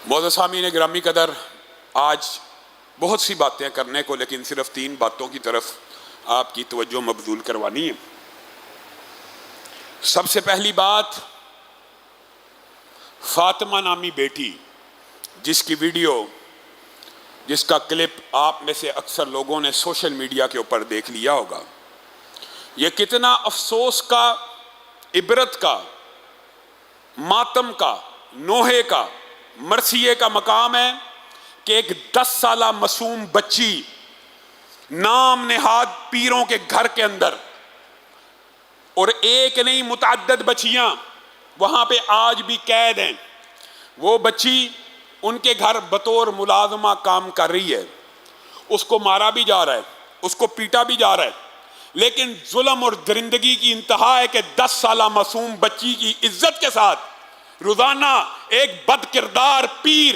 معزز سامعین گرامی قدر، آج بہت سی باتیں کرنے کو، لیکن صرف 3 باتوں کی طرف آپ کی توجہ مبذول کروانی ہے۔ سب سے پہلی بات، فاطمہ نامی بیٹی جس کی ویڈیو، جس کا کلپ آپ میں سے اکثر لوگوں نے سوشل میڈیا کے اوپر دیکھ لیا ہوگا، یہ کتنا افسوس کا، عبرت کا، ماتم کا، نوحے کا، مرثیے کا مقام ہے کہ ایک 10 سالہ معصوم بچی نام نہاد پیروں کے گھر کے اندر، اور ایک نہیں متعدد بچیاں وہاں پہ آج بھی قید ہیں، وہ بچی ان کے گھر بطور ملازمہ کام کر رہی ہے، اس کو مارا بھی جا رہا ہے، اس کو پیٹا بھی جا رہا ہے، لیکن ظلم اور درندگی کی انتہا ہے کہ 10 سالہ معصوم بچی کی عزت کے ساتھ روزانہ ایک بد کردار پیر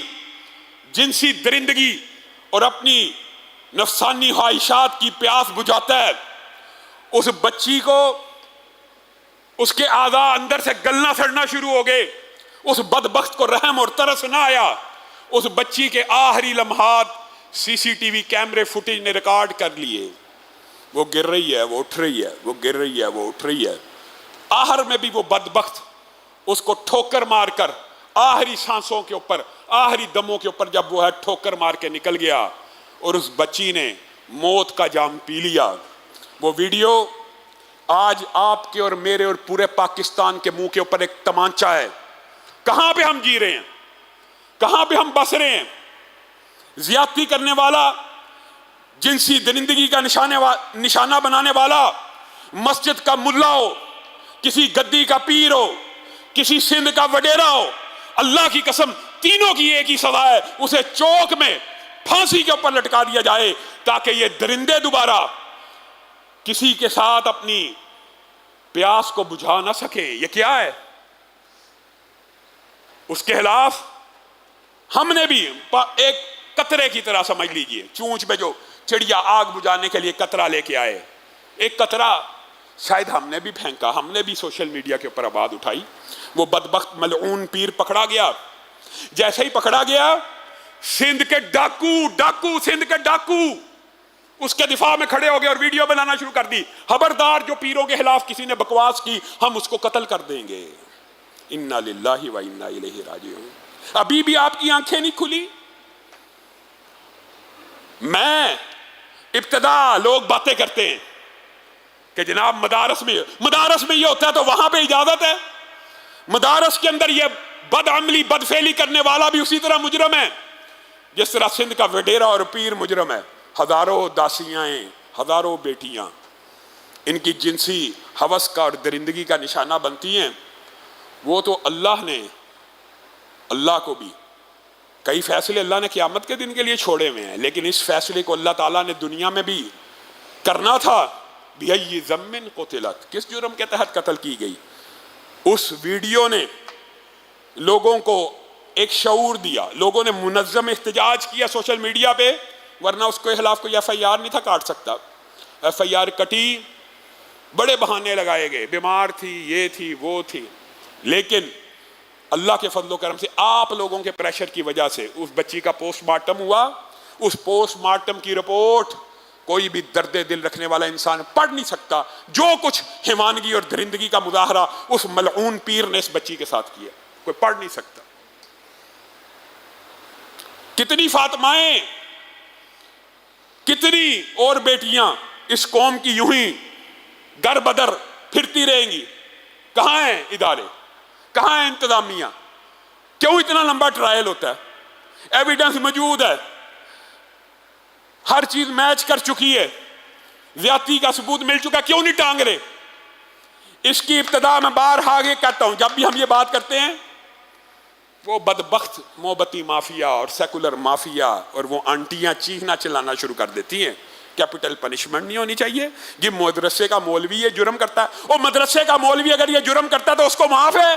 جنسی درندگی اور اپنی نفسانی خواہشات کی پیاس بجھاتا ہے، اس بچی کو، اس کے اعضاء اندر سے گلنا سڑنا شروع ہو گئے، اس بدبخت کو رحم اور ترس نہ آیا، اس بچی کے آخری لمحات سی سی ٹی وی کیمرے فوٹیج نے ریکارڈ کر لیے، وہ گر رہی ہے، وہ اٹھ رہی ہے، وہ گر رہی ہے، وہ اٹھ رہی ہے، آخر میں بھی وہ بدبخت اس کو ٹھوکر مار کر آخری سانسوں کے اوپر، آخری دموں کے اوپر جب وہ ہے ٹھوکر مار کے نکل گیا اور اس بچی نے موت کا جام پی لیا۔ وہ ویڈیو آج آپ کے اور میرے اور پورے پاکستان کے منہ کے اوپر ایک تمانچہ ہے۔ کہاں پہ ہم جی رہے ہیں، کہاں پہ ہم بس رہے ہیں؟ زیادتی کرنے والا، جنسی درندگی کا نشانہ بنانے والا مسجد کا ملا ہو، کسی گدی کا پیر ہو، کسی سندھ کا وڈیرا ہو، اللہ کی قسم تینوں کی ایک ہی سزا ہے، اسے چوک میں پھانسی کے اوپر لٹکا دیا جائے تاکہ یہ درندے دوبارہ کسی کے ساتھ اپنی پیاس کو بجھا نہ سکے۔ یہ کیا ہے؟ اس کے خلاف ہم نے بھی ایک قطرے کی طرح سمجھ لیجئے، چونچ پہ جو چڑیا آگ بجھانے کے لیے قطرہ لے کے آئے، ایک قطرہ شاید ہم نے بھی پھینکا، ہم نے بھی سوشل میڈیا کے اوپر آواز اٹھائی، وہ بدبخت ملعون پیر پکڑا گیا۔ جیسے ہی پکڑا گیا، سندھ کے ڈاکو سندھ کے ڈاکو اس کے دفاع میں کھڑے ہو گئے اور ویڈیو بنانا شروع کر دی، خبردار جو پیروں کے خلاف کسی نے بکواس کی ہم اس کو قتل کر دیں گے۔ انا للہ و انا الیہ راجعون۔ ابھی بھی آپ کی آنکھیں نہیں کھلی؟ میں ابتدا لوگ باتیں کرتے ہیں کہ جناب مدارس میں یہ ہوتا ہے تو وہاں پہ اجازت ہے۔ مدارس کے اندر یہ بد عملی، بد فعلی کرنے والا بھی اسی طرح مجرم ہے جس طرح سندھ کا وڈیرا اور پیر مجرم ہے۔ ہزاروں داسیاں، ہزاروں بیٹیاں ان کی جنسی ہوس کا اور درندگی کا نشانہ بنتی ہیں۔ وہ تو اللہ کو بھی کئی فیصلے اللہ نے قیامت کے دن کے لیے چھوڑے ہوئے ہیں، لیکن اس فیصلے کو اللہ تعالیٰ نے دنیا میں بھی کرنا تھا۔ بِأَيِّ ذَنبٍ قُتِلَتْ، کس جرم کے تحت قتل کی گئی؟ اس ویڈیو نے لوگوں کو ایک شعور دیا، لوگوں نے منظم احتجاج کیا سوشل میڈیا پہ، ورنہ اس کے خلاف کوئی FIR نہیں تھا کاٹ سکتا۔ FIR کٹی، بڑے بہانے لگائے گئے، بیمار تھی، یہ تھی، وہ تھی، لیکن اللہ کے فضل و کرم سے آپ لوگوں کے پریشر کی وجہ سے اس بچی کا پوسٹ مارٹم ہوا۔ اس پوسٹ مارٹم کی رپورٹ کوئی بھی درد دل رکھنے والا انسان پڑھ نہیں سکتا، جو کچھ حیوانگی اور درندگی کا مظاہرہ اس ملعون پیر نے اس بچی کے ساتھ کیا، کوئی پڑھ نہیں سکتا۔ کتنی فاطمائیں، کتنی اور بیٹیاں اس قوم کی یوں ہی در بدر پھرتی رہیں گی؟ کہاں ہیں ادارے، کہاں ہے انتظامیہ؟ کیوں اتنا لمبا ٹرائل ہوتا ہے؟ ایویڈنس موجود ہے، ہر چیز میچ کر چکی ہے، زیادتی کا ثبوت مل چکا، کیوں نہیں ٹانگ رہے؟ اس کی ابتدا میں بارہا آگے کہتا ہوں، جب بھی ہم یہ بات کرتے ہیں وہ بدبخت موبتی مافیا اور سیکولر مافیا اور وہ آنٹیاں چیخنا چلانا شروع کر دیتی ہیں کیپٹل پنشمنٹ نہیں ہونی چاہیے، یہ مدرسے کا مولوی یہ جرم کرتا ہے، اور مدرسے کا مولوی اگر یہ جرم کرتا ہے تو اس کو معاف ہے،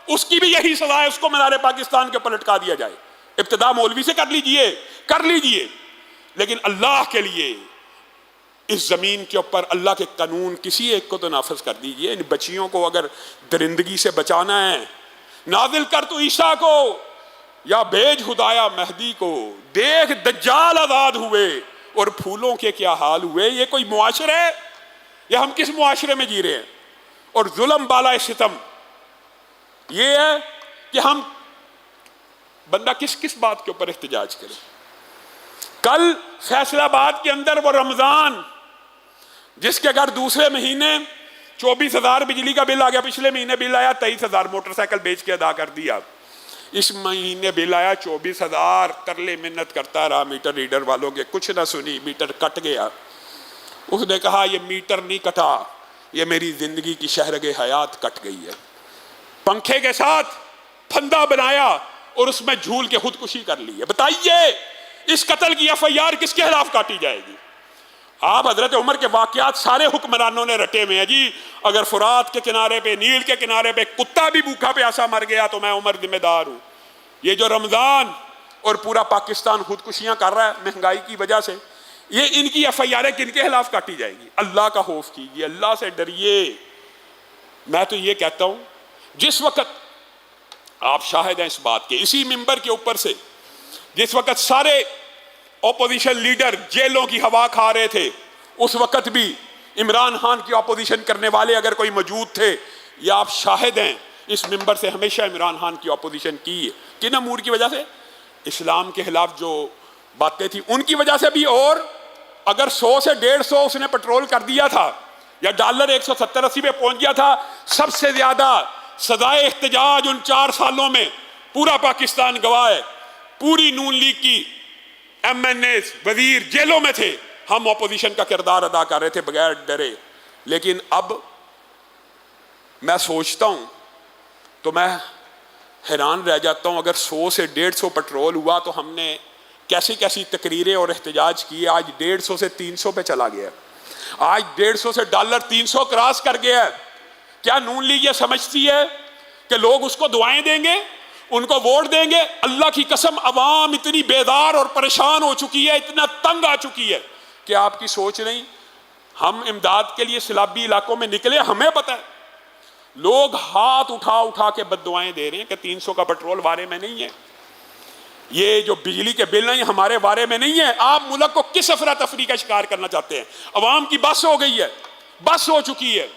اس کی بھی یہی سزا ہے، اس کو مینار پاکستان کے اوپر لٹکا دیا جائے۔ ابتدا مولوی سے کر لیجئے، لیکن اللہ کے لیے اس زمین کے اوپر اللہ کے قانون کسی ایک کو تو نافذ کر دیجئے۔ ان بچیوں کو اگر درندگی سے بچانا ہے، نازل کر تو عیسیٰ کو، یا بھیج خدایا مہدی کو، دیکھ دجال آزاد ہوئے اور پھولوں کے کیا حال ہوئے۔ یہ کوئی معاشرہ ہے یا ہم کس معاشرے میں جی رہے ہیں؟ اور ظلم بالائے ستم یہ ہے کہ ہم بندہ کس کس بات کے اوپر احتجاج کرے۔ کل فیصل آباد کے اندر وہ رمضان جس کے گھر دوسرے مہینے 24,000 بجلی کا بل آ گیا، پچھلے مہینے بل آیا 23,000، موٹر سائیکل بیچ کے ادا کر دیا، اس مہینے بل آیا 24,000، ترلے منت کرتا رہا میٹر ریڈر والوں کے، کچھ نہ سنی، میٹر کٹ گیا۔ اس نے کہا یہ میٹر نہیں کٹا، یہ میری زندگی کی شہرگ حیات کٹ گئی ہے۔ پنکھے کے ساتھ پھندا بنایا اور اس میں جھول کے خودکشی کر لی ہے۔ بتائیے اس قتل کی FIR کس کے خلاف کاٹی جائے گی؟ آپ حضرت عمر کے واقعات سارے حکمرانوں نے رٹے ہوئے ہیں جی، اگر فرات کے کنارے پہ، نیل کے کنارے پہ کتا بھی بھوکا پیاسا مر گیا تو میں عمر ذمہ دار ہوں۔ یہ جو رمضان اور پورا پاکستان خودکشیاں کر رہا ہے مہنگائی کی وجہ سے، یہ ان کی FIR کن کے خلاف کاٹی جائے گی؟ اللہ کا خوف کیجیے، اللہ سے ڈریے۔ میں تو یہ کہتا ہوں جس وقت آپ شاہد ہیں اس بات کے، اسی ممبر کے اوپر سے جس وقت سارے اپوزیشن لیڈر جیلوں کی ہوا کھا رہے تھے، اس وقت بھی عمران خان کی اپوزیشن کرنے والے اگر کوئی موجود تھے، یا آپ شاہد ہیں اس ممبر سے ہمیشہ عمران خان کی اپوزیشن کی ہے۔ کن امور کی وجہ سے؟ اسلام کے خلاف جو باتیں تھیں ان کی وجہ سے بھی، اور اگر 100 سے 150 اس نے پٹرول کر دیا تھا یا ڈالر 170-80 پہ پہنچ گیا تھا، سب سے زیادہ سزائے احتجاج ان 4 سالوں میں پورا پاکستان گواہ ہے، پوری نون لیگ کی MNAs وزیر جیلوں میں تھے، ہم اپوزیشن کا کردار ادا کر رہے تھے بغیر ڈرے۔ لیکن اب میں سوچتا ہوں تو میں حیران رہ جاتا ہوں، اگر 100 سے 150 پٹرول ہوا تو ہم نے کیسی کیسی تقریریں اور احتجاج کیے، آج 150 سے 300 پہ چلا گیا، آج 150 سے ڈالر 300 کراس کر گیا ہے۔ کیا نون لیگ یہ سمجھتی ہے کہ لوگ اس کو دعائیں دیں گے، ان کو ووٹ دیں گے؟ اللہ کی قسم عوام اتنی بیدار اور پریشان ہو چکی ہے، اتنا تنگ آ چکی ہے کہ آپ کی سوچ نہیں۔ ہم امداد کے لیے سیلابی علاقوں میں نکلے، ہمیں پتہ ہے لوگ ہاتھ اٹھا اٹھا کے بد دعائیں دے رہے ہیں کہ 300 کا پٹرول وارے میں نہیں ہے، یہ جو بجلی کے بل ہیں ہمارے بارے میں نہیں ہے۔ آپ ملک کو کس افراتفری کا شکار کرنا چاہتے ہیں؟ عوام کی بس ہو گئی ہے، بس ہو چکی ہے،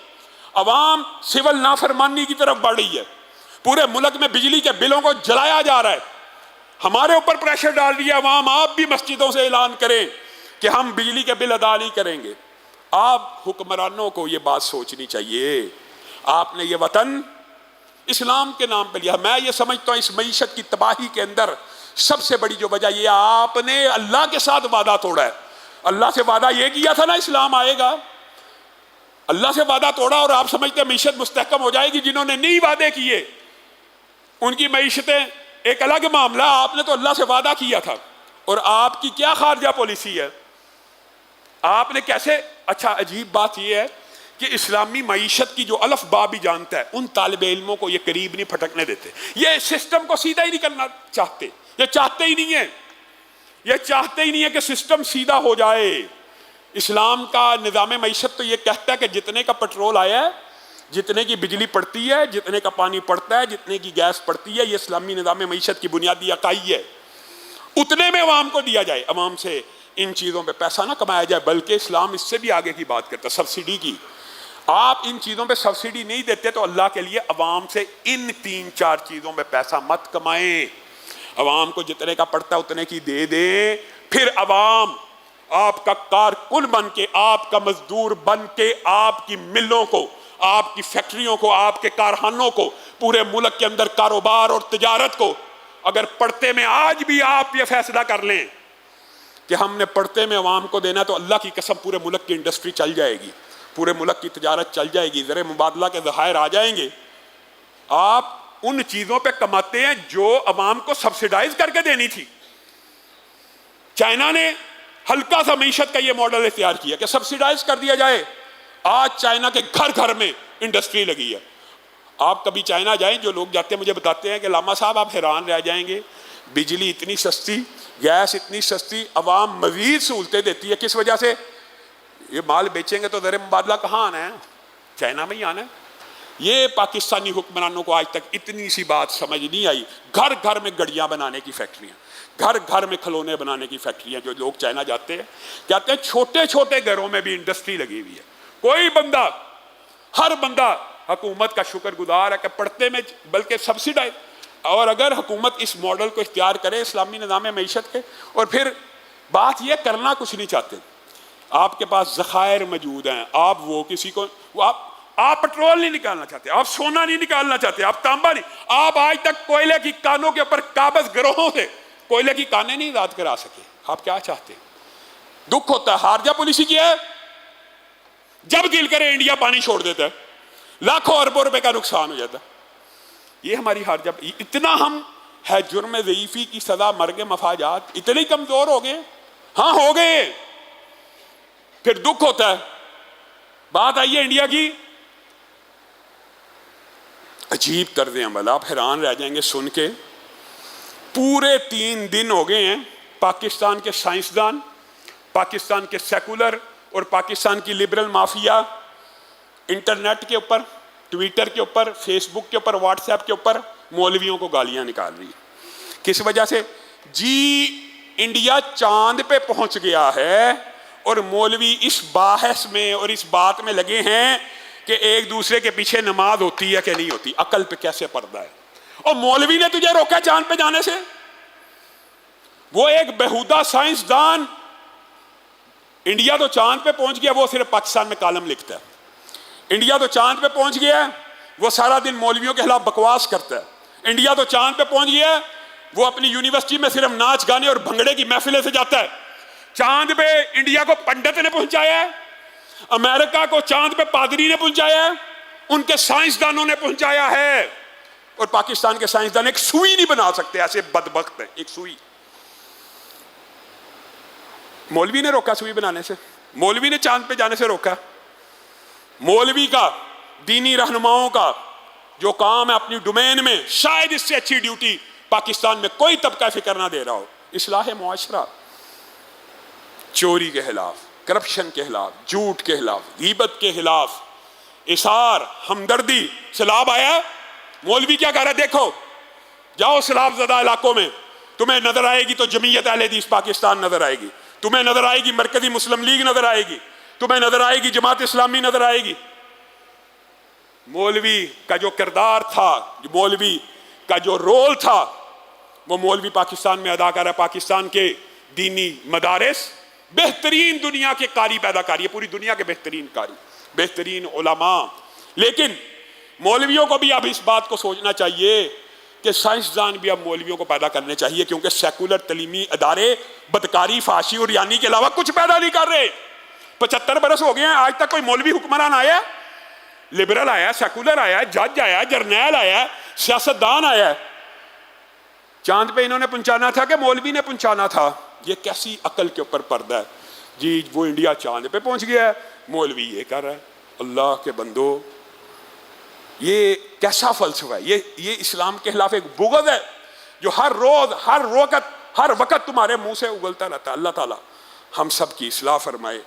عوام سول نافرمانی کی طرف بڑھ رہی ہے، پورے ملک میں بجلی کے بلوں کو جلایا جا رہا ہے، ہمارے اوپر پریشر ڈال رہی ہے عوام۔ آپ بھی مسجدوں سے اعلان کریں کہ ہم بجلی کے بل ادا نہیں کریں گے۔ آپ حکمرانوں کو یہ بات سوچنی چاہیے، آپ نے یہ وطن اسلام کے نام پہ لیا۔ میں یہ سمجھتا ہوں اس معیشت کی تباہی کے اندر سب سے بڑی جو وجہ یہ آپ نے اللہ کے ساتھ وعدہ توڑا ہے۔ اللہ سے وعدہ یہ کیا تھا نا اسلام آئے گا، اللہ سے وعدہ توڑا اور آپ سمجھتے ہیں معیشت مستحکم ہو جائے گی۔ جنہوں نے نہیں وعدے کیے ان کی معیشتیں ایک الگ معاملہ، آپ نے تو اللہ سے وعدہ کیا تھا۔ اور آپ کی کیا خارجہ پالیسی ہے؟ آپ نے کیسے؟ اچھا عجیب بات یہ ہے کہ اسلامی معیشت کی جو الف با بھی جانتا ہے، ان طالب علموں کو یہ قریب نہیں پھٹکنے دیتے، یہ سسٹم کو سیدھا ہی نہیں کرنا چاہتے، یہ چاہتے ہی نہیں ہیں، یہ چاہتے ہی نہیں ہے کہ سسٹم سیدھا ہو جائے۔ اسلام کا نظام معیشت تو یہ کہتا ہے کہ جتنے کا پٹرول آیا ہے، جتنے کی بجلی پڑتی ہے، جتنے کا پانی پڑتا ہے، جتنے کی گیس پڑتی ہے، یہ اسلامی نظام معیشت کی بنیادی اکائی ہے، اتنے میں عوام کو دیا جائے، عوام سے ان چیزوں پہ پیسہ نہ کمایا جائے۔ بلکہ اسلام اس سے بھی آگے کی بات کرتا ہے، سبسڈی کی۔ آپ ان چیزوں پہ سبسڈی نہیں دیتے تو اللہ کے لیے عوام سے ان 3-4 چیزوں پہ پیسہ مت کمائیں، عوام کو جتنے کا پڑتا ہے اتنے کی دے دیں، پھر عوام آپ کا کارکن بن کے، آپ کا مزدور بن کے، آپ کی ملوں کو، آپ کی فیکٹریوں کو، آپ کے کارخانوں کو، پورے ملک کے اندر کاروبار اور تجارت کو، اگر پڑھتے میں آج بھی آپ یہ فیصلہ کر لیں کہ ہم نے پڑھتے میں عوام کو دینا، تو اللہ کی قسم پورے ملک کی انڈسٹری چل جائے گی، پورے ملک کی تجارت چل جائے گی، زر مبادلہ کے ذخائر آ جائیں گے۔ آپ ان چیزوں پہ کماتے ہیں جو عوام کو سبسیڈائز کر کے دینی تھی۔ چائنا نے ہلکا سا معیشت کا یہ ماڈل اختیار کیا کہ سبسیڈائز کر دیا جائے، آج چائنا کے گھر گھر میں انڈسٹری لگی ہے۔ آپ کبھی چائنا جائیں، جو لوگ جاتے ہیں مجھے بتاتے ہیں کہ لاما صاحب آپ حیران رہ جائیں گے، بجلی اتنی سستی، گیس اتنی سستی، عوام مزید سہولتیں دیتی ہے۔ کس وجہ سے؟ یہ مال بیچیں گے تو زر مبادلہ کہاں آنا ہے؟ چائنا میں ہی آنا ہے۔ یہ پاکستانی حکمرانوں کو آج تک اتنی سی بات سمجھ نہیں آئی. گھر گھر میں گڑیاں بنانے کی فیکٹریاں, گھر گھر میں کھلونے بنانے کی فیکٹریاں. جو لوگ چائنا جاتے ہیں کہتے ہیں چھوٹے چھوٹے گھروں میں بھی انڈسٹری لگی ہوئی ہے. کوئی بندہ, ہر بندہ حکومت کا شکر گزار ہے کہ پڑھتے میں بلکہ سبسڈائز. اور اگر حکومت اس ماڈل کو اختیار کرے اسلامی نظام معیشت کے, اور پھر بات یہ کرنا کچھ نہیں چاہتے, آپ کے پاس ذخائر موجود ہیں, آپ وہ کسی کو آپ پٹرول نہیں نکالنا چاہتے, آپ سونا نہیں نکالنا چاہتے, آپ تانبا نہیں, آپ آج تک کوئلے کی کانوں کے اوپر قابض گروہوں سے کوئلے کی کانیں نہیں ایجاد کرا سکے. آپ کیا چاہتے ہیں؟ دکھ ہوتا ہے. خارجہ پالیسی کی ہے, جب دل کرے انڈیا پانی چھوڑ دیتا ہے, لاکھوں اربوں روپے کا نقصان ہو جاتا ہے. یہ ہماری خارجہ, اتنا ہم ہے جرم ضعیفی کی سزا مرگ مفاجات, اتنے کمزور ہو گئے. ہاں ہو گئے, پھر دکھ ہوتا ہے. بات آئی ہے انڈیا کی, عجیب طرز عمل, آپ حیران رہ جائیں گے سن کے. پورے 3 دن ہو گئے ہیں پاکستان کے سائنسدان, پاکستان کے سیکولر اور پاکستان کی لبرل مافیا انٹرنیٹ کے اوپر, ٹویٹر کے اوپر, فیس بک کے اوپر, واٹس ایپ کے اوپر مولویوں کو گالیاں نکال رہی ہے. کس وجہ سے؟ جی انڈیا چاند پہ پہنچ گیا ہے اور مولوی اس باحث میں اور اس بات میں لگے ہیں کہ ایک دوسرے کے پیچھے نماز ہوتی ہے کہ نہیں ہوتی, عقل پہ کیسے پردہ ہے. اور مولوی نے تجھے روکا چاند پہ جانے سے؟ وہ ایک بہودہ سائنسدان, انڈیا تو چاند پہ پہنچ گیا, وہ صرف پاکستان میں کالم لکھتا ہے. انڈیا تو چاند پہ پہنچ گیا ہے, وہ سارا دن مولویوں کے خلاف بکواس کرتا ہے. انڈیا تو چاند پہ پہنچ گیا ہے, وہ اپنی یونیورسٹی میں صرف ناچ گانے اور بھنگڑے کی محفلیں سے جاتا ہے. چاند پہ انڈیا کو پنڈت نے پہنچایا ہے, امریکہ کو چاند پہ پادری نے پہنچایا ہے, ان کے سائنسدانوں نے پہنچایا ہے. اور پاکستان کے سائنسدان ایک سوئی نہیں بنا سکتے, ایسے بدبخت ہیں. ایک سوئی مولوی نے روکا سوئی بنانے سے, مولوی نے چاند پہ جانے سے روکا. مولوی کا, دینی رہنماؤں کا جو کام ہے اپنی ڈومین میں, شاید اس سے اچھی ڈیوٹی پاکستان میں کوئی طبقہ فکر نہ دے رہا ہو. اصلاح معاشرہ, چوری کے خلاف, کرپشن کے خلاف, جھوٹ کے خلاف, غیبت کے خلاف, اثار, ہمدردی. سیلاب آیا, مولوی کیا کہہ رہا ہے؟ دیکھو جاؤ سیلاب زدہ علاقوں میں, تمہیں نظر آئے گی تو جمعیت اہل حدیث پاکستان نظر آئے گی, تمہیں نظر آئے گی مرکزی مسلم لیگ نظر آئے گی, تمہیں نظر آئے گی جماعت اسلامی نظر آئے گی. مولوی کا جو کردار تھا, مولوی کا جو رول تھا, وہ مولوی پاکستان میں ادا کر رہا ہے. پاکستان کے دینی مدارس بہترین دنیا کے قاری پیدا کاری ہے, پوری دنیا کے بہترین قاری, بہترین علماء. لیکن مولویوں کو بھی اب اس بات کو سوچنا چاہیے کہ سائنسدان بھی اب مولویوں کو پیدا کرنے چاہیے, کیونکہ سیکولر تعلیمی ادارے بدکاری, فحاشی اور یعنی کے علاوہ کچھ پیدا نہیں کر رہے. 75 برس ہو گئے ہیں, آج تک کوئی مولوی حکمران آیا؟ لبرل آیا, سیکولر آیا, جج آیا, جرنیل آیا, سیاستدان آیا. چاند پہ انہوں نے پہنچانا تھا کہ مولوی نے پہنچانا تھا؟ یہ کیسی عقل کے اوپر پردہ ہے جی. وہ انڈیا چاند پہ پہنچ گیا ہے, مولوی یہ کر رہا ہے. اللہ کے بندو, یہ کیسا فلسفہ ہے؟ یہ اسلام کے خلاف ایک بغض ہے جو ہر روز ہر وقت تمہارے منہ سے اگلتا رہتا ہے. اللہ تعالی ہم سب کی اصلاح فرمائے.